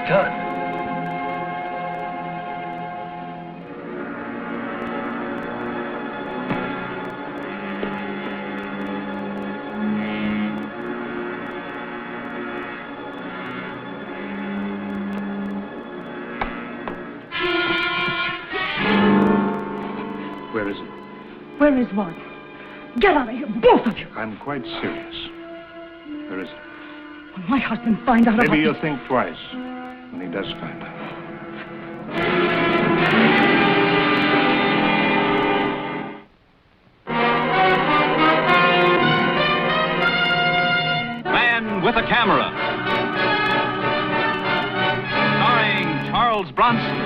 gun. Where is it? Where is what? Get out of here, both of you. I'm quite serious. Where is it? When my husband finds out about Maybe you'll this... think twice when he does find out. Man with a Camera. Starring Charles Bronson.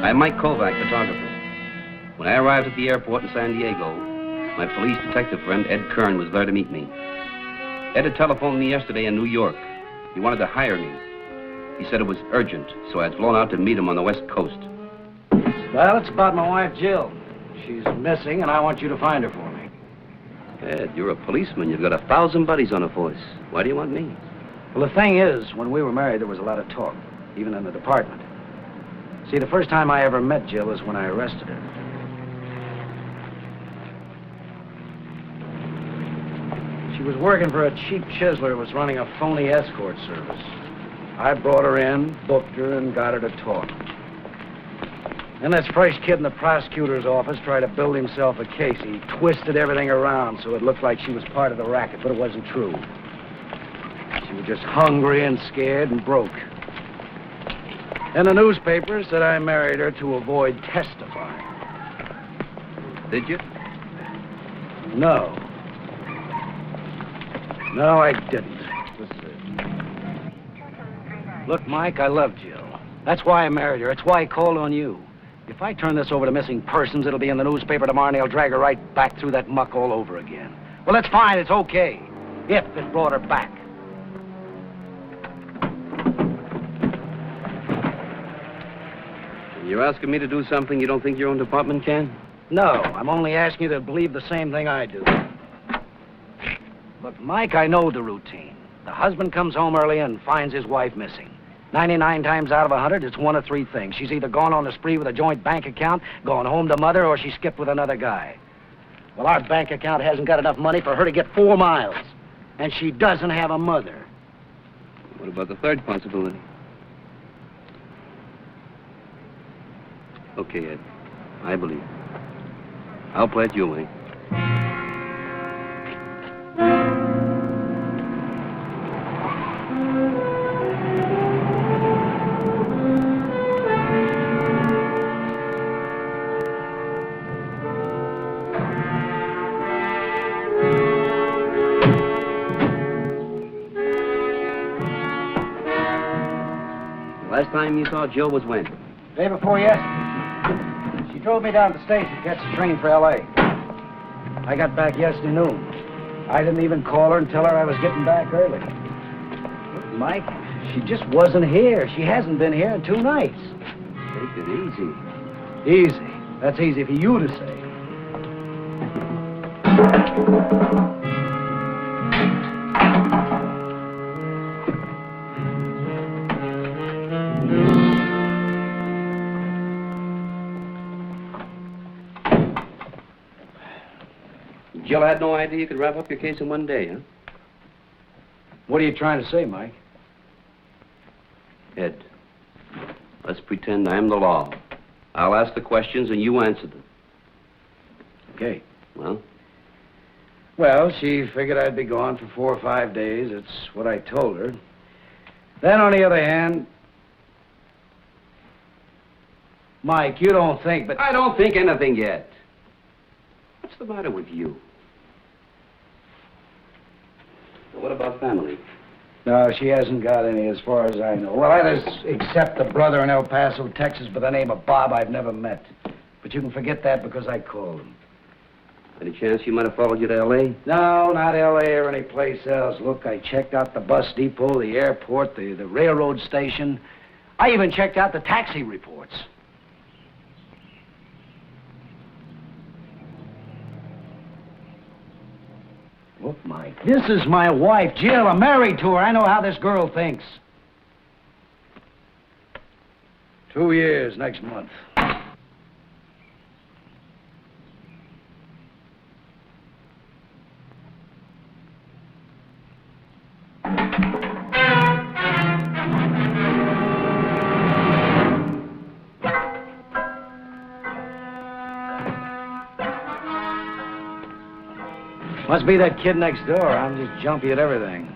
I'm Mike Kovac, photographer. When I arrived at the airport in San Diego, my police detective friend Ed Kern was there to meet me. Ed had telephoned me yesterday in New York. He wanted to hire me. He said it was urgent, so I had flown out to meet him on the West Coast. Well, it's about my wife, Jill. She's missing, and I want you to find her for me. Ed, you're a policeman. You've got 1,000 buddies on a force. Why do you want me? Well, the thing is, when we were married, there was a lot of talk, even in the department. See, the first time I ever met Jill was when I arrested her. She was working for a cheap chiseler who was running a phony escort service. I brought her in, booked her, and got her to talk. Then this fresh kid in the prosecutor's office tried to build himself a case. He twisted everything around so it looked like she was part of the racket, but it wasn't true. She was just hungry and scared and broke. And the newspaper said I married her to avoid testifying. Did you? No. No, I didn't. Look, Mike, I love Jill. That's why I married her. It's why I called on you. If I turn this over to missing persons, it'll be in the newspaper tomorrow, and they'll drag her right back through that muck all over again. Well, that's fine. It's okay. If it brought her back. You're asking me to do something you don't think your own department can? No, I'm only asking you to believe the same thing I do. Look, Mike, I know the routine. The husband comes home early and finds his wife missing. 99 times out of 100, it's one of three things. She's either gone on a spree with a joint bank account, gone home to mother, or she skipped with another guy. Well, our bank account hasn't got enough money for her to get 4 miles. And she doesn't have a mother. What about the third possibility? Okay, Ed. I believe. I'll play it your way. Last time you saw Jill was when? Day before yesterday. She drove me down to the station to catch the train for L.A. I got back yesterday noon. I didn't even call her and tell her I was getting back early. Look, Mike, she just wasn't here. She hasn't been here in 2 nights. Take it easy. Easy. That's easy for you to say. Jill had no idea you could wrap up your case in 1 day, huh? What are you trying to say, Mike? Ed, let's pretend I'm the law. I'll ask the questions and you answer them. Okay. Well? Well, she figured I'd be gone for 4 or 5 days. It's what I told her. Then, on the other hand... Mike, you don't think, but... I don't think anything yet. What's the matter with you? What about family? No, she hasn't got any as far as I know. Well, that is, except a brother in El Paso, Texas, by the name of Bob I've never met. But you can forget that because I called him. Any chance she might have followed you to L.A.? No, not L.A. or any place else. Look, I checked out the bus depot, the airport, the railroad station. I even checked out the taxi reports. Look, Mike, this is my wife, Jill. I'm married to her. I know how this girl thinks. 2 years next month. Must be that kid next door. I'm just jumpy at everything.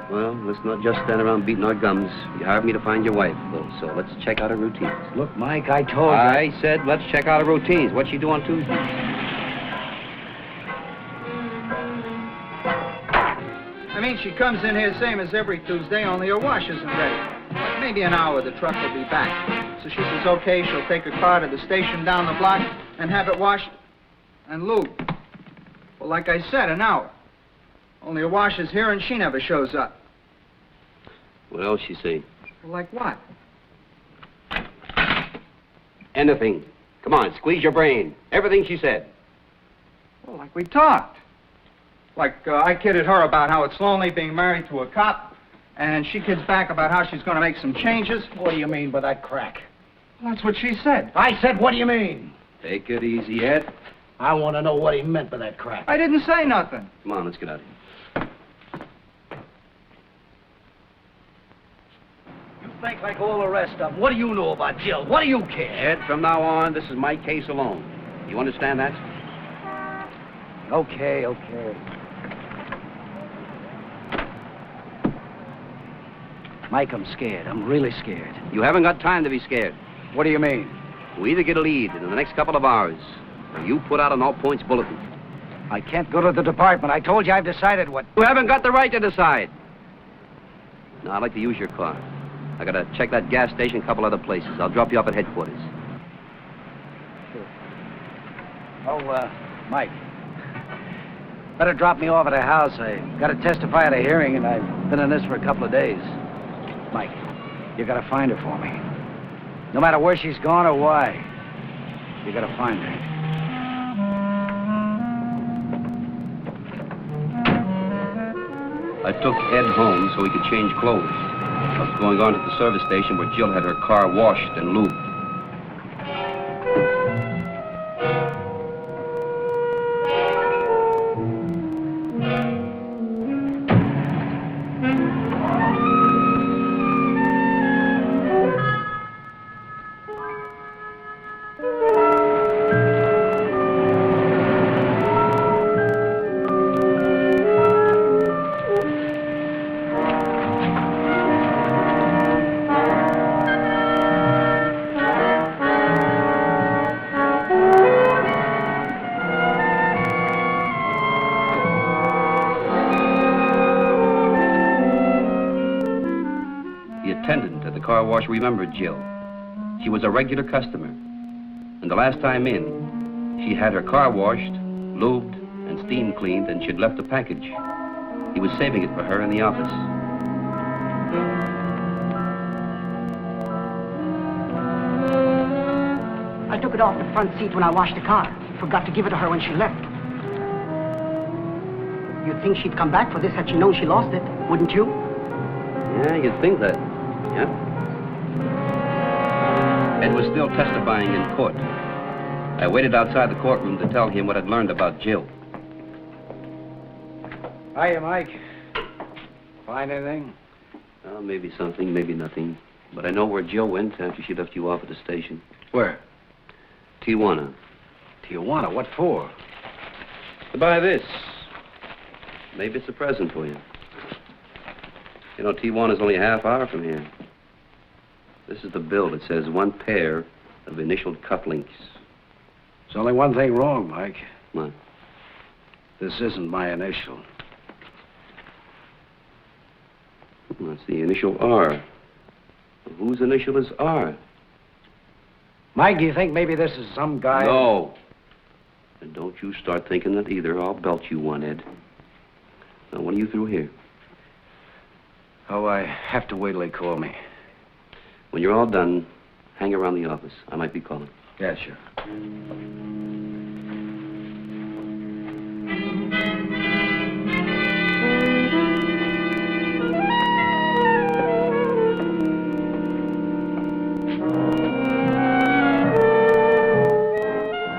Well, let's not just stand around beating our gums. You hired me to find your wife, Bill, so let's check out her routines. Look, Mike, I told you. I said let's check out her routines. What's she do on Tuesday? I mean, she comes in here same as every Tuesday, only her wash isn't ready. But maybe an hour, the truck will be back. So she says, okay, she'll take her car to the station down the block and have it washed and lubed. Well, like I said, an hour. Only her wash is here and she never shows up. What else she say? Well, like what? Anything. Come on, squeeze your brain. Everything she said. Well, like we talked. Like I kidded her about how it's lonely being married to a cop, and she kids back about how she's going to make some changes. What do you mean by that crack? Well, that's what she said. I said, what do you mean? Take it easy, Ed. I want to know what he meant by that crack. I didn't say nothing. Come on, let's get out of here. You think like all the rest of them. What do you know about Jill? What do you care? Ed, from now on, this is my case alone. You understand that? Okay. Mike, I'm scared. I'm really scared. You haven't got time to be scared. What do you mean? We either get a lead in the next couple of hours, or you put out an all-points bulletin. I can't go to the department. I told you I've decided what... You haven't got the right to decide. Now, I'd like to use your car. I gotta check that gas station, a couple other places. I'll drop you up at headquarters. Sure. Oh, Mike. Better drop me off at a house. I gotta testify at a hearing, and I've been in this for a couple of days. Mike, you gotta find her for me. No matter where she's gone or why, you gotta find her. I took Ed home so he could change clothes. I was going on to the service station where Jill had her car washed and lubed. Remembered Jill. She was a regular customer. And the last time in, she had her car washed, lubed, and steam cleaned, and she'd left a package. He was saving it for her in the office. I took it off the front seat when I washed the car. Forgot to give it to her when she left. You'd think she'd come back for this had she known she lost it, wouldn't you? Yeah, you'd think that. Yeah. Ed was still testifying in court. I waited outside the courtroom to tell him what I'd learned about Jill. Hiya, Mike. Find anything? Well, maybe something, maybe nothing. But I know where Jill went after she left you off at the station. Where? Tijuana. Tijuana? What for? To buy this. Maybe it's a present for you. You know, Tijuana's only a half hour from here. This is the bill. It says 1 pair of initialed cufflinks. There's only one thing wrong, Mike. What? This isn't my initial. That's the initial R. Whose initial is R? Mike, do you think maybe this is some guy... No. And don't you start thinking that either. I'll belt you one, Ed. Now, when are you through here? Oh, I have to wait till they call me. When you're all done, hang around the office. I might be calling. Yeah, sure.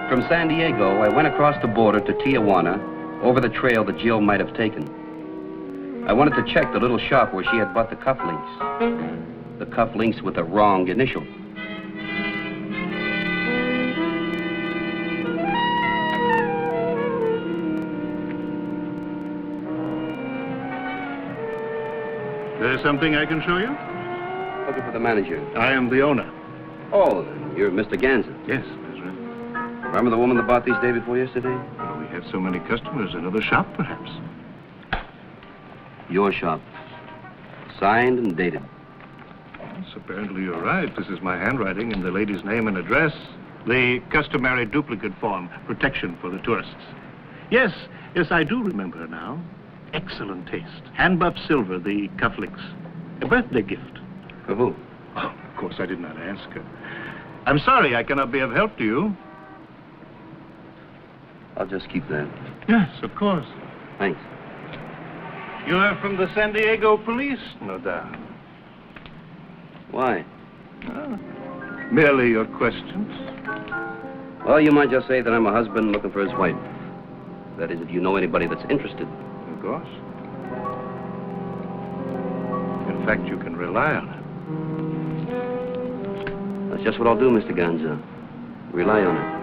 From San Diego, I went across the border to Tijuana, over the trail that Jill might have taken. I wanted to check the little shop where she had bought the cufflinks. The cufflinks with the wrong initial. There's something I can show you? Looking for the manager. I am the owner. Oh, then you're Mr. Ganza. Yes, that's right. Remember the woman that bought these day before yesterday? Well, we have so many customers. Another shop, perhaps. Your shop. Signed and dated. Yes, apparently you're right. This is my handwriting and the lady's name and address. The customary duplicate form, protection for the tourists. Yes, I do remember her now. Excellent taste. Hand-buffed silver, the cufflinks. A birthday gift. For who? Oh, of course I did not ask her. I'm sorry I cannot be of help to you. I'll just keep that. Yes, of course. Thanks. You are from the San Diego police, no doubt. Why? Merely your questions. Well, you might just say that I'm a husband looking for his wife. That is, if you know anybody that's interested. Of course. In fact, you can rely on it. That's just what I'll do, Mr. Ganza. Rely on it.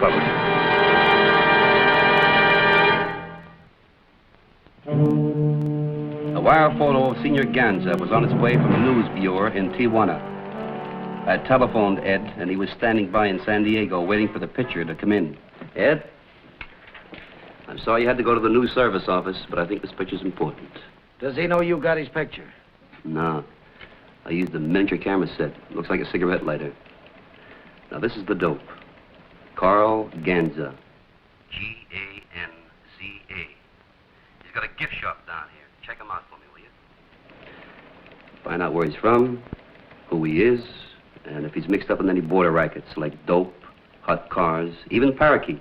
Follow me. A wire photo of Senor Ganza was on its way from the news bureau in Tijuana. I telephoned Ed, and he was standing by in San Diego waiting for the picture to come in. Ed? I'm sorry you had to go to the news service office, but I think this picture's important. Does he know you got his picture? No. I used a miniature camera set. Looks like a cigarette lighter. Now, this is the dope. Carl Ganza. Ganza. He's got a gift shop down here. Check him out for me, will you? Find out where he's from, who he is, and if he's mixed up in any border rackets like dope, hot cars, even parakeets.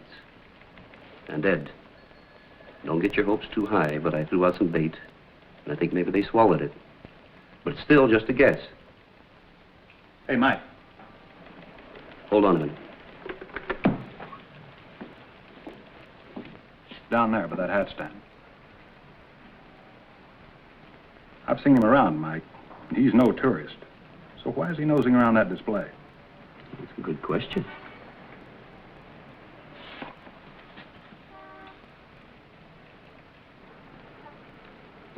And Ed, don't get your hopes too high, but I threw out some bait, and I think maybe they swallowed it. But it's still just a guess. Hey, Mike. Hold on a minute. Down there by that hat stand. I've seen him around, Mike. He's no tourist. So why is he nosing around that display? That's a good question.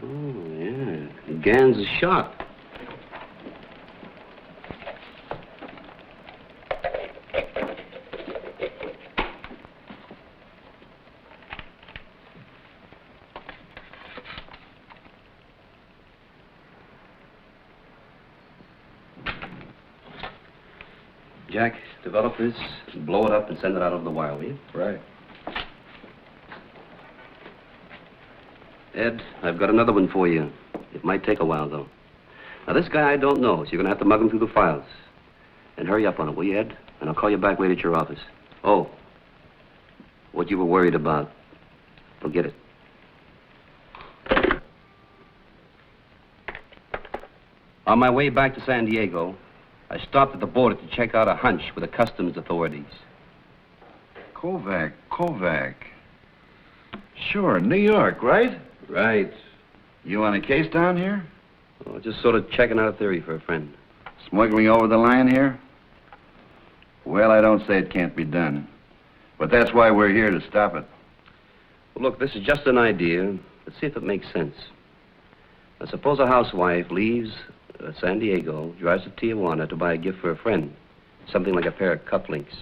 Oh, yeah. Gan's shop. Jack, develop this, blow it up, and send it out over the wire, will you? Right. Ed, I've got another one for you. It might take a while, though. Now, this guy I don't know, so you're going to have to mug him through the files. And hurry up on it, will you, Ed? And I'll call you back later at your office. Oh, what you were worried about. Forget it. On my way back to San Diego, I stopped at the border to check out a hunch with the customs authorities. Kovac. Sure, New York, right? Right. You on a case down here? Oh, just sort of checking out a theory for a friend. Smuggling over the line here? Well, I don't say it can't be done. But that's why we're here, to stop it. Well, look, this is just an idea. Let's see if it makes sense. Now, suppose a housewife leaves San Diego, drives to Tijuana to buy a gift for a friend, something like a pair of cufflinks.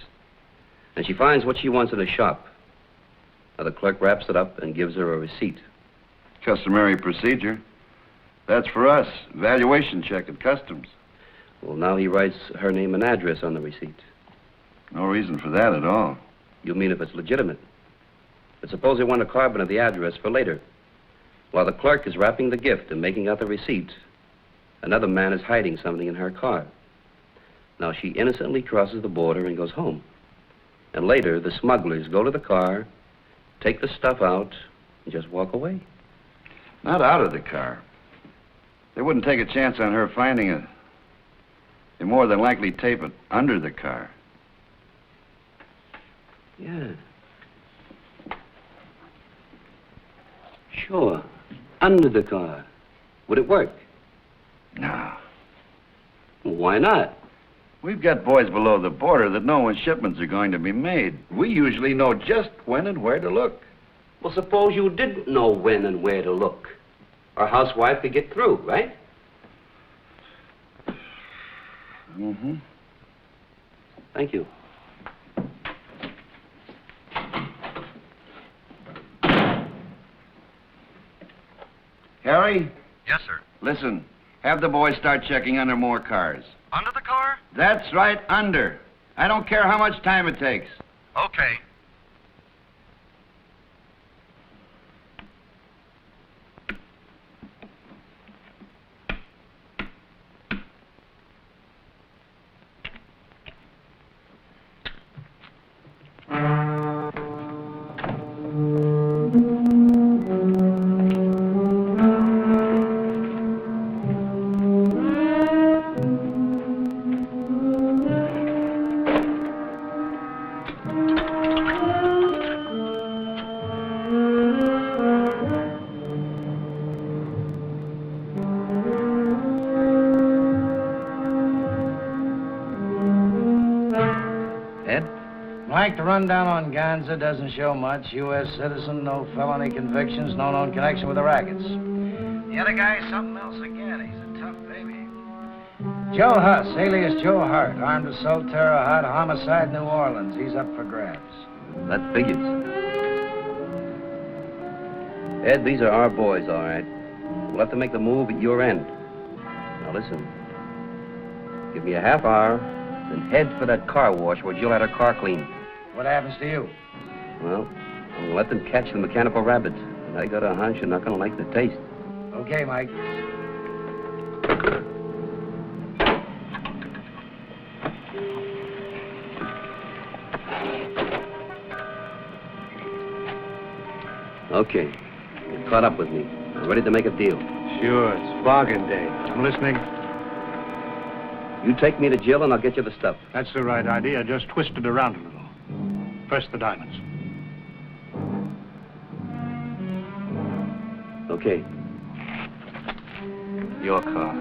And she finds what she wants in a shop. Now, the clerk wraps it up and gives her a receipt. Customary procedure. That's for us. Valuation check at customs. Well, now he writes her name and address on the receipt. No reason for that at all. You mean if it's legitimate? But suppose they want a carbon of the address for later. While the clerk is wrapping the gift and making out the receipt, another man is hiding something in her car. Now, she innocently crosses the border and goes home. And later, the smugglers go to the car, take the stuff out, and just walk away. Not out of the car. They wouldn't take a chance on her finding it. They more than likely tape it under the car. Yeah. Sure. Under the car. Would it work? No. Well, why not? We've got boys below the border that know when shipments are going to be made. We usually know just when and where to look. Well, suppose you didn't know when and where to look. Our housewife could get through, right? Mm-hmm. Thank you. Harry? Yes, sir. Listen, have the boys start checking under more cars. Under the car? That's right, under. I don't care how much time it takes. Okay. Mike, the rundown on Gonza doesn't show much. U.S. citizen, no felony convictions, no known connection with the rackets. The other guy's something else again. He's a tough baby. Joe Huss, alias Joe Hart, armed assault, terror, hot homicide, New Orleans. He's up for grabs. That figures. Ed, these are our boys, all right. We'll have to make the move at your end. Now, listen. Give me a half hour, then head for that car wash where Jill had her car cleaned. What happens to you? Well, I'm gonna let them catch the mechanical rabbits. And I got a hunch you're not gonna like the taste. Okay, Mike. Okay. You're caught up with me. I'm ready to make a deal. Sure, it's bargain day. I'm listening. You take me to Jill and I'll get you the stuff. That's the right idea. Just twist it around a little. First the diamonds. Okay. Your car.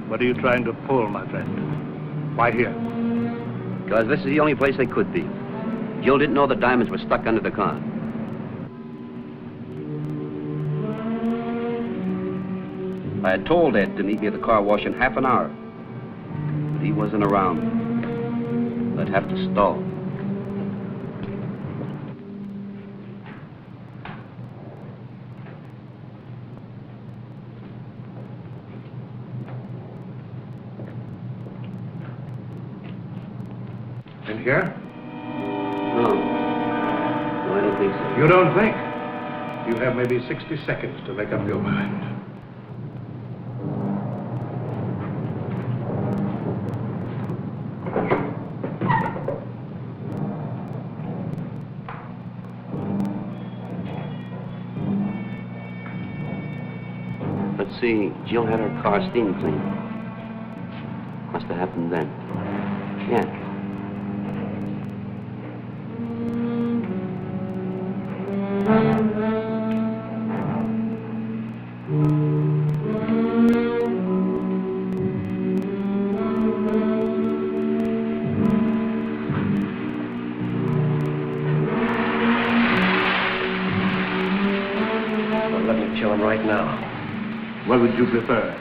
What are you trying to pull, my friend? Why here? Because this is the only place they could be. Jill didn't know the diamonds were stuck under the car. I had told Ed to meet me at the car wash in half an hour. But he wasn't around. I'd have to stall. In here? No. No, I don't think so. You don't think? You have maybe 60 seconds to make up your mind. Let's see, Jill had her car steam cleaned. Must have happened then. Yeah. to kill him right now. What would you prefer?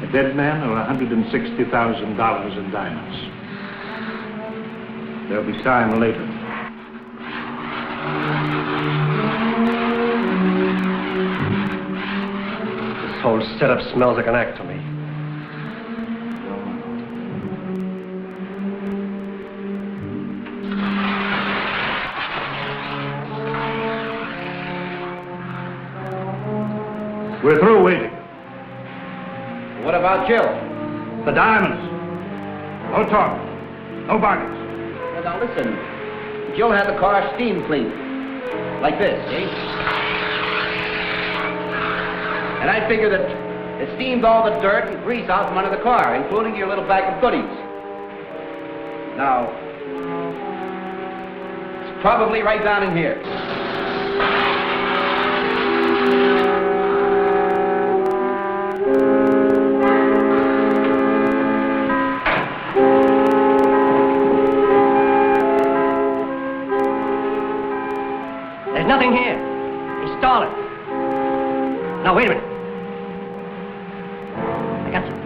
A dead man or $160,000 in diamonds? There'll be time later. This whole setup smells like an act to me. We're through waiting. What about Jill? The diamonds. No talk. No bargains. Well, now listen. Jill had the car steam cleaned. Like this, see? And I figure that it steamed all the dirt and grease out from under the car, including your little bag of goodies. Now, it's probably right down in here. There's nothing here. He's stolen. Now, wait a minute. I got something.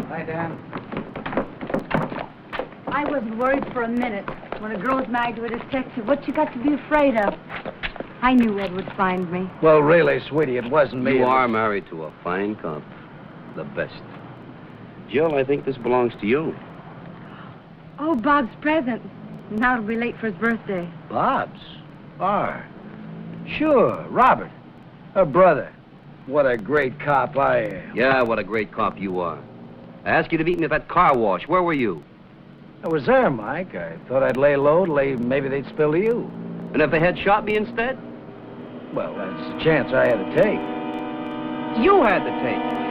Hi, Dan. I wasn't worried for a minute. When a girl's married to a detective, what you got to be afraid of? I knew Ed would find me. Well, really, sweetie, it wasn't me. You are married to a fine cop. The best. Jill, I think this belongs to you. Oh, Bob's present. Now it'll be late for his birthday. Bob's? Sure, Robert. Her brother. What a great cop I am. Yeah, what a great cop you are. I asked you to meet me at that car wash. Where were you? I was there, Mike. I thought I'd lay low, maybe they'd spill to you. And if they had shot me instead? Well, that's a chance I had to take. You had to take.